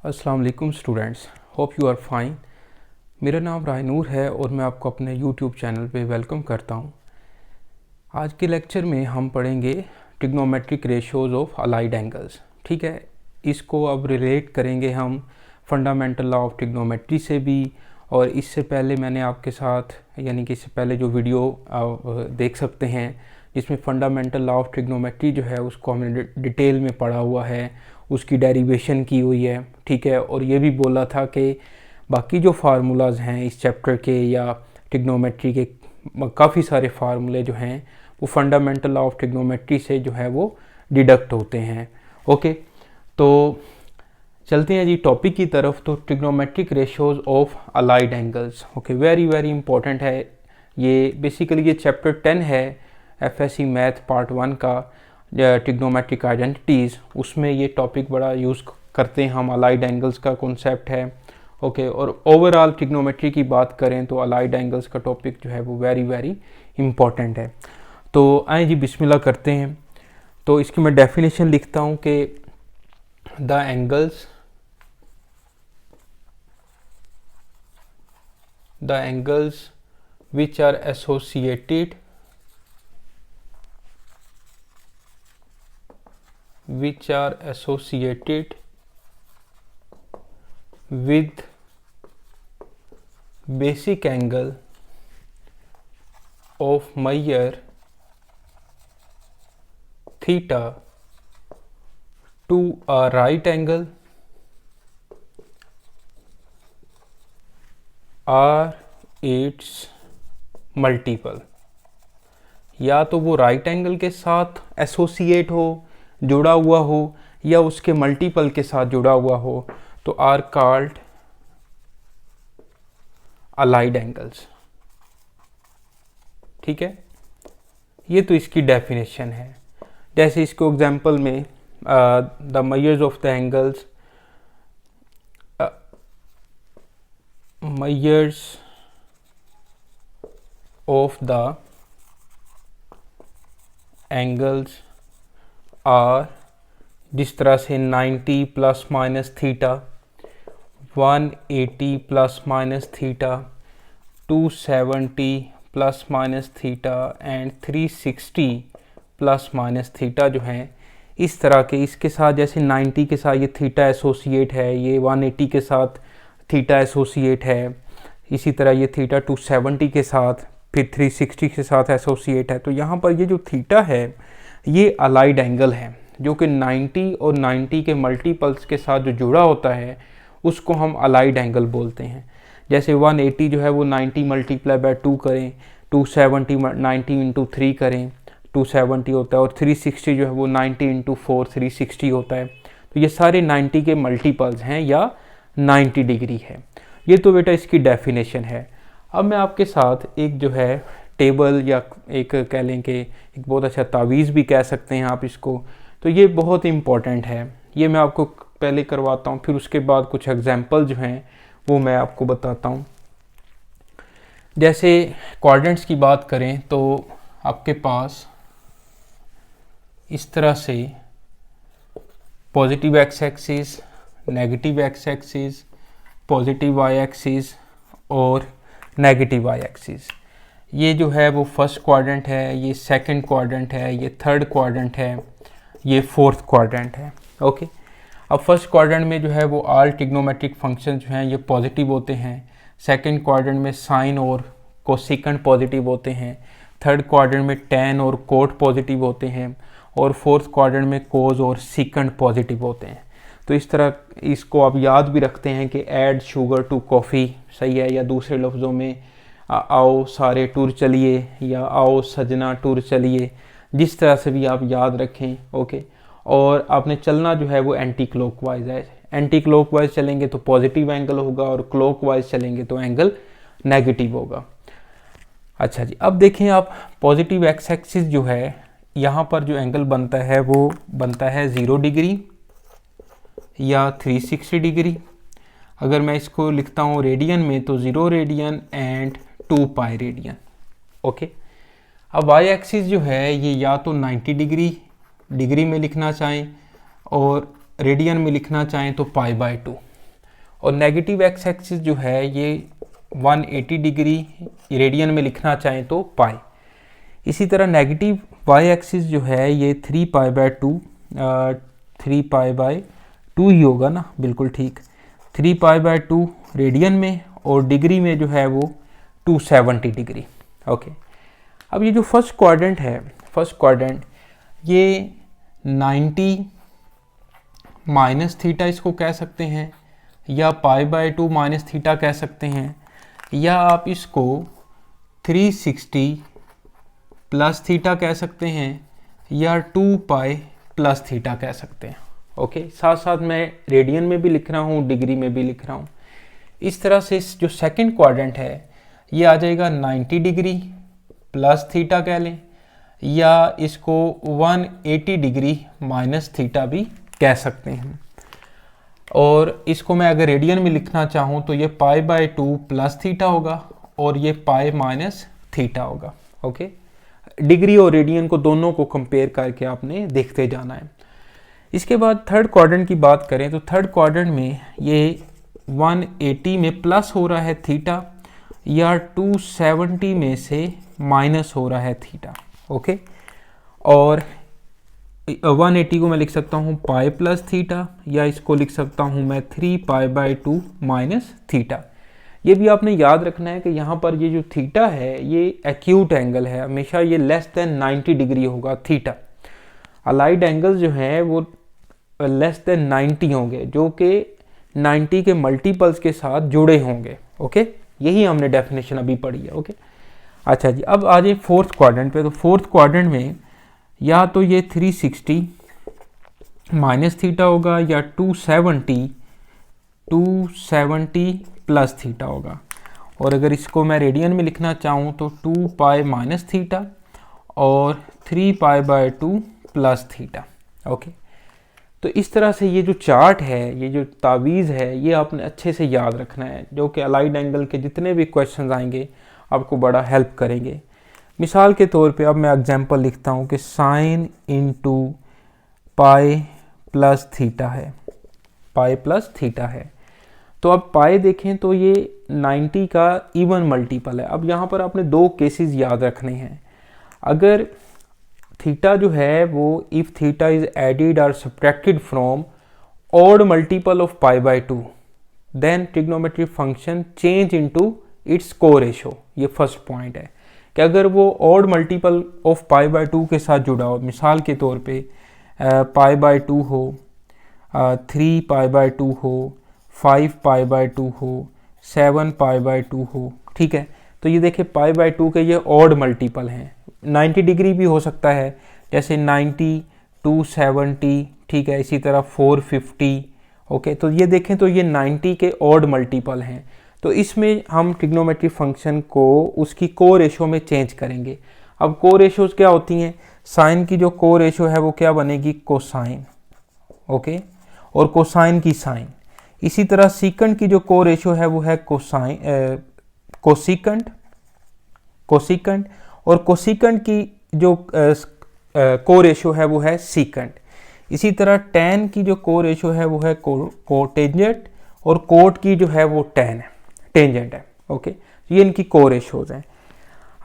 अस्सलाम वालेकुम students, hope you are fine. मेरा नाम रायनूर है और मैं आपको अपने यूट्यूब चैनल पे वेलकम करता हूँ। आज के लेक्चर में हम पढ़ेंगे trigonometric ratios of allied angles. ठीक है, इसको अब रिलेट करेंगे हम फंडामेंटल लॉ ऑफ ट्रिग्नोमेट्री से भी। और इससे पहले मैंने आपके साथ यानी कि इससे पहले जो वीडियो देख सकते हैं जिसमें फंडामेंटल लॉ ऑफ ट्रिग्नोमेट्री जो है उसको हमने डिटेल में पढ़ा हुआ है, उसकी डेरिवेशन की हुई है। ठीक है, और ये भी बोला था कि बाकी जो फार्मूलाज हैं इस चैप्टर के या ट्रिग्नोमेट्री के काफ़ी सारे फार्मूले जो हैं वो फंडामेंटल लॉ ऑफ ट्रिग्नोमेट्री से जो है वो डिडक्ट होते हैं। ओके, तो चलते हैं जी टॉपिक की तरफ। तो trigonometric ratios of allied angles, okay, very very important है ये। बेसिकली ये चैप्टर 10 है एफएससी मैथ पार्ट 1 का, ट्रिग्नोमेट्रिक आइडेंटिटीज़। उसमें ये टॉपिक बड़ा यूज़ करते हैं हम, अलाइड एंगल्स का कॉन्सेप्ट है। ओके, और ओवरऑल ट्रिग्नोमेट्री की बात करें तो अलाइड एंगल्स का टॉपिक जो है वो वेरी वेरी इंपॉर्टेंट है। तो आए जी बिस्मिल्लाह करते हैं। तो इसकी मैं डेफिनेशन लिखता हूँ कि the angles which are associated with basic angle of measure theta to a right angle are its multiple। या तो वो राइट एंगल के साथ एसोसिएट हो, जुड़ा हुआ हो, या उसके मल्टीपल के साथ जुड़ा हुआ हो, तो आर कॉल्ड अलाइड एंगल्स। ठीक है, ये तो इसकी डेफिनेशन है। जैसे इसको एग्जांपल में the measures of the angles, measures of the angles are, जिस तरह से 90 plus minus theta, 180 plus minus theta, 270 plus minus theta and 360 plus minus theta जो हैं इस तरह के। इसके साथ जैसे 90 के साथ ये थीटा एसोसिएट है, ये 180 के साथ थीटा एसोसिएट है, इसी तरह ये थीटा 270 के साथ, फिर 360 के साथ एसोसिएट है। तो यहाँ पर ये जो थीटा है ये अलाइड एंगल है, जो कि 90 और 90 के मल्टीपल्स के साथ जो जुड़ा होता है उसको हम अलाइड एंगल बोलते हैं। जैसे 180 जो है वो 90 मल्टीप्लाई बाय 2 करें, 270 90 इंटू 3 करें, 270 होता है, और 360 जो है वो 90 इंटू 4 360 होता है। तो ये सारे 90 के मल्टीपल्स हैं या 90 डिग्री है। ये तो बेटा इसकी डेफिनेशन है। अब मैं आपके साथ एक जो है टेबल या एक कह लें कि एक बहुत अच्छा तावीज़ भी कह सकते हैं आप इसको, तो ये बहुत इम्पॉर्टेंट है। ये मैं आपको पहले करवाता हूँ, फिर उसके बाद कुछ एग्जांपल जो हैं वो मैं आपको बताता हूँ। जैसे क्वाड्रेंट्स की बात करें तो आपके पास इस तरह से positive x axis, negative x axis, positive y axis और नेगेटिव वाई एक्सिस। ये जो है वो फर्स्ट क्वाड्रेंट है, ये सेकंड क्वाड्रेंट है, ये थर्ड क्वाड्रेंट है, ये फोर्थ क्वाड्रेंट है। ओके, अब फर्स्ट क्वाड्रेंट में जो है वो ऑल ट्रिग्नोमेट्रिक फंक्शन जो हैं ये पॉजिटिव होते हैं। सेकंड क्वाड्रेंट में साइन और कोसेकेंट पॉजिटिव होते हैं। थर्ड क्वाड्रेंट में टैन और कोट पॉजिटिव होते हैं। और फोर्थ क्वाड्रेंट में कोज और सीकेंट पॉजिटिव होते हैं। तो इस तरह इसको आप याद भी रखते हैं कि ऐड शुगर टू कॉफ़ी, सही है, या दूसरे लफ्ज़ों में आओ सारे टूर चलिए, या आओ सजना टूर चलिए, जिस तरह से भी आप याद रखें। ओके, और आपने चलना जो है वो एंटी क्लॉकवाइज है। एंटी क्लॉकवाइज चलेंगे तो पॉजिटिव एंगल होगा और क्लॉकवाइज चलेंगे तो एंगल नेगेटिव होगा। अच्छा जी, अब देखें आप पॉजिटिव एक्स एक्सिस जो है यहाँ पर जो एंगल बनता है वो बनता है 0 डिग्री या 360 डिग्री। अगर मैं इसको लिखता हूँ रेडियन में तो 0 radian and 2 pi radian. Okay, अब वाई एक्सिस जो है ये या तो 90 डिग्री में लिखना चाहें और रेडियन में लिखना चाहें तो पाई बाय 2। और नेगेटिव एक्स एक्सिस जो है ये 180 डिग्री रेडियन में लिखना चाहें तो पाई। इसी तरह नेगेटिव वाई एक्सिस जो है ये 3π/2 3π/2 ही होगा ना, बिल्कुल ठीक, 3π/2 रेडियन में, और डिग्री में जो है वो 270 डिग्री। ओके, अब ये जो फर्स्ट क्वाड्रेंट है, फर्स्ट क्वाड्रेंट ये 90 माइनस थीटा इसको कह सकते हैं, या π/2 माइनस थीटा कह सकते हैं, या आप इसको 360 प्लस थीटा कह सकते हैं, या 2π प्लस थीटा कह सकते हैं। ओके, साथ साथ मैं रेडियन में भी लिख रहा हूँ, डिग्री में भी लिख रहा हूँ। इस तरह से जो सेकंड क्वाड्रेंट है ये आ जाएगा 90 डिग्री प्लस थीटा कह लें, या इसको 180 डिग्री माइनस थीटा भी कह सकते हैं। और इसको मैं अगर रेडियन में लिखना चाहूँ तो ये π/2 प्लस थीटा होगा और ये पाई माइनस थीटा होगा। ओके, डिग्री और रेडियन को दोनों को कंपेयर करके आपने देखते जाना है। इसके बाद थर्ड क्वाड्रेंट की बात करें तो थर्ड क्वाड्रेंट में ये 180 में प्लस हो रहा है थीटा, या 270 में से माइनस हो रहा है थीटा। ओके, और 180 को मैं लिख सकता हूँ पाई प्लस थीटा, या इसको लिख सकता हूँ मैं 3π/2 माइनस थीटा। ये भी आपने याद रखना है कि यहाँ पर ये जो थीटा है ये एक्यूट एंगल है, हमेशा ये लेस देन 90 डिग्री होगा थीटा। अलाइड एंगल्स जो हैं वो लेस देन 90 होंगे, जो कि 90 के मल्टीपल्स के साथ जुड़े होंगे। ओके, यही हमने डेफिनेशन अभी पढ़ी है। ओके, अच्छा जी, अब आ जाए फोर्थ क्वाड्रेंट पे। तो फोर्थ क्वाड्रेंट में या तो ये 360 माइनस थीटा होगा, या 270 प्लस थीटा होगा। और अगर इसको मैं रेडियन में लिखना चाहूँ तो 2π माइनस थीटा और 3π/2 प्लस थीटा। ओके, तो इस तरह से ये जो चार्ट है, ये जो तावीज़ है, ये आपने अच्छे से याद रखना है, जो कि अलाइड एंगल के जितने भी क्वेश्चंस आएंगे आपको बड़ा हेल्प करेंगे। मिसाल के तौर पे अब मैं एग्जांपल लिखता हूँ कि sine into pi plus theta है, पाई प्लस थीटा है। तो अब पाई देखें तो ये 90 का इवन मल्टीपल है। अब यहाँ पर आपने दो केसेस याद रखने हैं। अगर थीटा जो है वो इफ़ थीटा इज एडिड और subtracted from odd multiple of π/2 then trigonometric function change into its co ratio. ये फर्स्ट पॉइंट है कि अगर वो ऑड मल्टीपल ऑफ π/2 के साथ जुड़ा हो, मिसाल के तौर पे π/2 हो, 3π/2 हो, 5π/2 हो, 7π/2 हो, ठीक है। तो ये देखिए π/2 के ये ऑड मल्टीपल हैं। 90 डिग्री भी हो सकता है, जैसे 90, 270, ठीक है, इसी तरह 450। ओके, तो ये देखें तो ये 90 के ऑड मल्टीपल हैं। तो इसमें हम ट्रिग्नोमेट्रिक फंक्शन को उसकी को रेशो में चेंज करेंगे। अब को रेशोज क्या होती हैं? साइन की जो को रेशो है वो क्या बनेगी? कोसाइन। ओके, और कोसाइन की साइन। इसी तरह सीकंड की जो को रेशो है वो है कोसाइन कोसिकंड, कोसिकंड, और कोसिकंड की जो को रेशो है वो है सीकंड। इसी तरह टैन की जो को रेशो है वो है कोटेंजेंट, और कोट की जो है वो टेंजेंट है। ओके, ये इनकी को रेशोज हैं।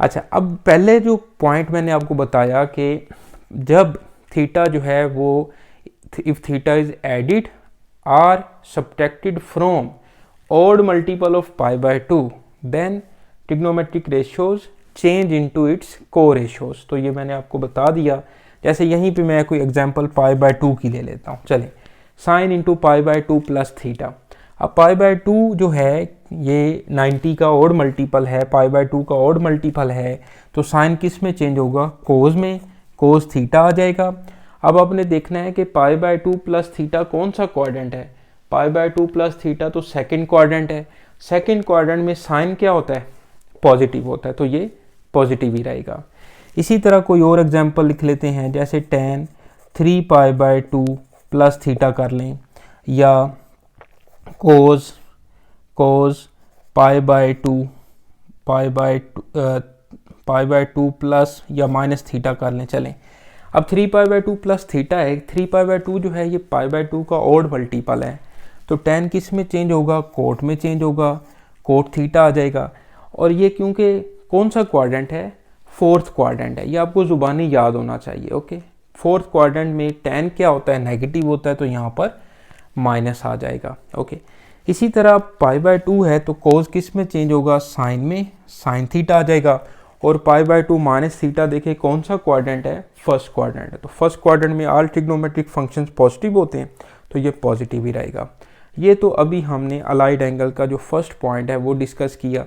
अच्छा, अब पहले जो पॉइंट मैंने आपको बताया कि जब थीटा जो है वो if theta is added or subtracted from odd multiple of π/2 then trigonometric ratios change into its co ratios. तो ये मैंने आपको बता दिया। जैसे यहीं पे मैं कोई एग्जांपल π/2 की ले लेता हूँ। चलें, साइन इंटू π/2 प्लस थीटा। अब π/2 जो है ये 90 का ऑड मल्टीपल है, π/2 का ऑड मल्टीपल है, तो साइन किस में चेंज होगा? कोस में, कोस थीटा आ जाएगा। अब आपने देखना है कि π/2 प्लस थीटा कौन सा क्वाड्रेंट है? π/2 प्लस थीटा तो सेकंड क्वाड्रेंट है। सेकंड क्वाड्रेंट में साइन क्या होता है? पॉजिटिव होता है, तो ये पॉजिटिव ही रहेगा। इसी तरह कोई और एग्जांपल लिख लेते हैं, जैसे tan 3π/2 प्लस थीटा कर लें, या कोस π/2 प्लस या माइनस थीटा कर लें। चलें, अब 3π/2 प्लस थीटा है, 3π/2 जो है ये π/2 का ऑड मल्टीपल है, तो tan किस में चेंज होगा, कोट में चेंज होगा, कोट थीटा आ जाएगा। और ये क्योंकि कौन सा क्वाड्रेंट है, फोर्थ क्वाड्रेंट है, ये आपको ज़ुबानी याद होना चाहिए। ओके, फोर्थ क्वाड्रेंट में tan क्या होता है, नेगेटिव होता है, तो यहाँ पर माइनस आ जाएगा। ओके, इसी तरह π/2 है तो कोस किस में चेंज होगा, साइन में, साइन थीटा आ जाएगा। और π/2 माइनस थीटा देखिए कौन सा क्वाड्रेंट है, फर्स्ट क्वाड्रेंट है, तो फर्स्ट क्वाड्रेंट में ऑल ट्रिग्नोमेट्रिक फंक्शंस पॉजिटिव होते हैं, तो ये पॉजिटिव ही रहेगा। ये तो अभी हमने अलाइड एंगल का जो फर्स्ट पॉइंट है वो डिस्कस किया।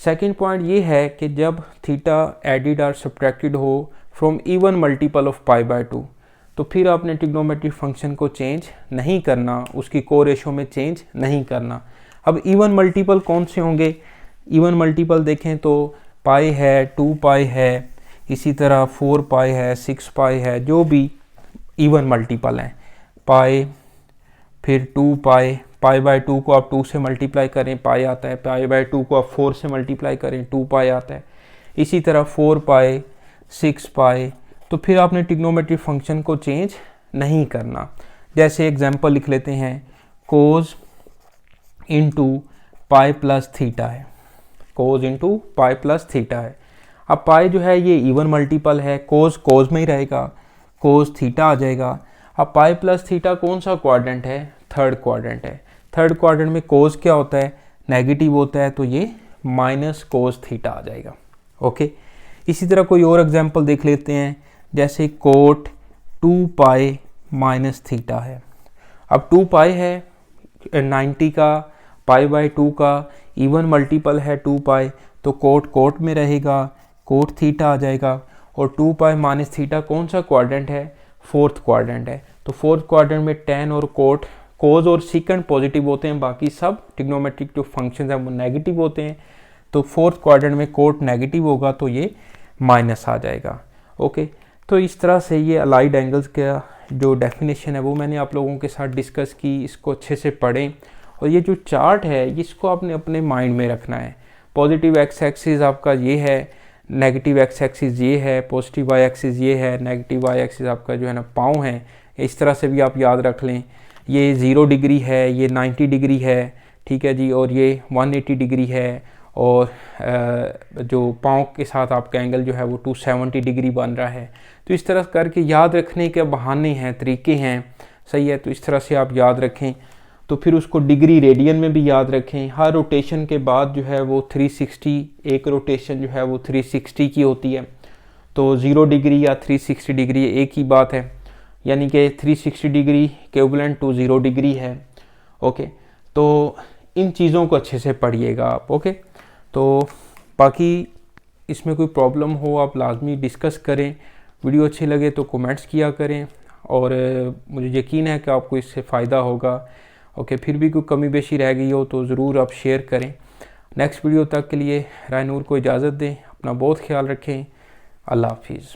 सेकंड पॉइंट ये है कि जब थीटा एडिड और सब्ट्रैक्टेड हो फ्रॉम इवन मल्टीपल ऑफ π/2, तो फिर आपने ट्रिग्नोमेट्रिक फंक्शन को चेंज नहीं करना, उसकी को रेशो में चेंज नहीं करना। अब इवन मल्टीपल कौन से होंगे, इवन मल्टीपल देखें तो पाई है, 2π है, इसी तरह 4π है, 6π है, जो भी इवन मल्टीपल हैं, पाई फिर 2π, π/2 को आप 2 से मल्टीप्लाई करें पाई आता है, π/2 को आप 4 से मल्टीप्लाई करें 2π आता है, इसी तरह 4π, 6π। तो फिर आपने ट्रिग्नोमेट्रिक फंक्शन को चेंज नहीं करना। जैसे एग्जांपल लिख लेते हैं, कोस इंटू पाई प्लस थीटा है, कोस इंटू पाई प्लस थीटा है। अब पाई जो है ये इवन मल्टीपल है, कोस कोस में ही रहेगा, कोस थीटा आ जाएगा। अब पाई प्लस थीटा कौन सा क्वाड्रेंट है, थर्ड क्वाड्रेंट है। थर्ड क्वाड्रेंट में कोस क्या होता है, नेगेटिव होता है, तो ये माइनस कोस थीटा आ जाएगा। ओके, इसी तरह कोई और एग्जांपल देख लेते हैं, जैसे कोट 2π माइनस थीटा है। अब 2π है 90 का, π/2 का इवन मल्टीपल है 2π, तो कोट कोट में रहेगा, कोट थीटा आ जाएगा। और 2π माइनस थीटा कौन सा क्वाड्रेंट है, फोर्थ क्वाड्रेंट है। तो फोर्थ क्वाड्रेंट में tan और कोट, कोस और सीकेंट पॉजिटिव होते हैं, बाकी सब ट्रिग्नोमेट्रिक जो फंक्शंस हैं वो नेगेटिव होते हैं। तो फोर्थ क्वाड्रेंट में कोट नेगेटिव होगा तो ये माइनस आ जाएगा। ओके, तो इस तरह से ये अलाइड एंगल्स का जो डेफिनेशन है वो मैंने आप लोगों के साथ डिस्कस की, इसको अच्छे से पढ़ें। और ये जो चार्ट है इसको आपने अपने माइंड में रखना है। पॉजिटिव एक्स एक्सिस आपका ये है, नेगेटिव एक्स एक्सिस ये है, पॉजिटिव वाई एक्सिस ये है, नेगेटिव वाई एक्सिस आपका जो है ना पाँव है। इस तरह से भी आप याद रख लें, ये 0 डिग्री है, ये 90 डिग्री है, ठीक है जी, और ये 180 डिग्री है, और जो पाँव के साथ आपका एंगल जो है वो 270 डिग्री बन रहा है। तो इस तरह करके याद रखने के बहाने हैं, तरीके हैं, सही है। तो इस तरह से आप याद रखें, तो फिर उसको डिग्री रेडियन में भी याद रखें। हर रोटेशन के बाद जो है वो 360, एक रोटेशन जो है वो 360 की होती है, तो 0 डिग्री या 360 डिग्री एक ही बात है, यानी कि 360 डिग्री इक्विवेलेंट टू 0 डिग्री है। ओके, तो इन चीज़ों को अच्छे से पढ़िएगा आप। ओके, तो बाकी इसमें कोई प्रॉब्लम हो आप लाजमी डिस्कस करें। वीडियो अच्छी लगे तो कमेंट्स किया करें, और मुझे यकीन है कि आपको इससे फ़ायदा होगा। ओके, फिर भी कोई कमी बेशी रह गई हो तो ज़रूर आप शेयर करें। नेक्स्ट वीडियो तक के लिए रायनूर को इजाज़त दें, अपना बहुत ख्याल रखें। अल्लाह हाफिज़।